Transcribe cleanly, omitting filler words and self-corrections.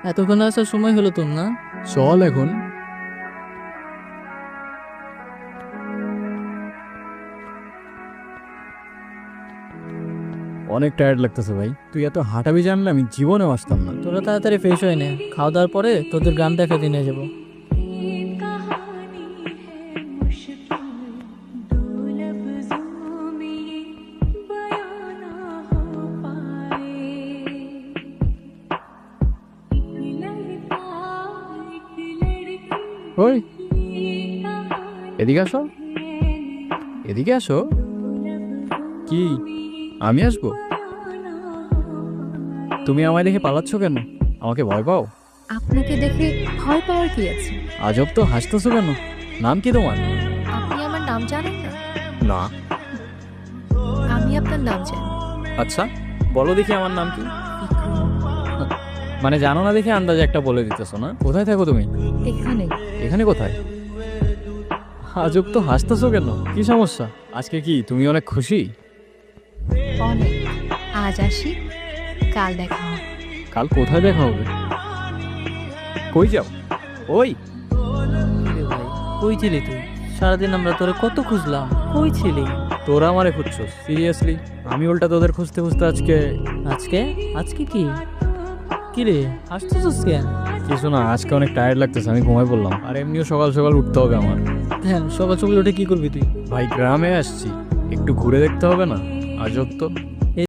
এতক্ষণ আসার সময় হলো তোর না? চল এখন। অনেক টায়ার্ড লাগতেছে ভাই, তুই এত হাঁটাবি জানলে আমি জীবনেও আসতাম না। তোরা তাড়াতাড়ি ফ্রেশ হয়ে নে, খাওয়া দাওয়ার পরে তোদের গ্রাম দেখাতে নিয়ে যাবো। ওই এদিকে আসো, এদিকে আসো। কি, আমি আসবো? তুমি আমায় দেখে পালাচ্ছ কেন? আমাকে ভয় পাও? আপনাকে দেখে ভয় পাওয়ার কি আছে? আজব তো, হাসতেছো কেন? নাম কি তোমার? আপনি আমার নাম জানেন না? না। আমি আপনার নাম জানি। আচ্ছা, বলো দেখি আমার নাম কি। মানে জানো না দেখে আন্দাজে একটা বলে দিতেছো না? কোথায় থাকো তুমি? এখানে। এখানে কোথায়? আজব তো, হাসতেছো কেন? কি সমস্যা? আজকে কি তুমি অনেক খুশি? অনেক। আজ আসি, কাল দেখা হবে। কাল কোথায় দেখা হবে? কই যাও? ওই কিরে ভাই, কই ছিলি তুই? সারাদিন আমরা তোরে কত খুঁজলাম, কই ছিলি? তোরা আমারে খুঁজছো সিরিয়াসলি? আমি উল্টা তোদের খুঁজতে খুঁজতে আজকে। আজকে? আজকে কি? কিরে হাসতেছিস কেন? কিছু না, আজকে অনেক টায়ার্ড লাগতেছে, আমি ঘুমাই পড়লাম। আর এমনিও সকাল সকাল উঠতে হবে আমার। ধ্যান, সকাল সকাল উঠে কি করবি তুই? ভাই গ্রামে আসছি, একটু ঘুরে দেখতে হবে না? আজব তো।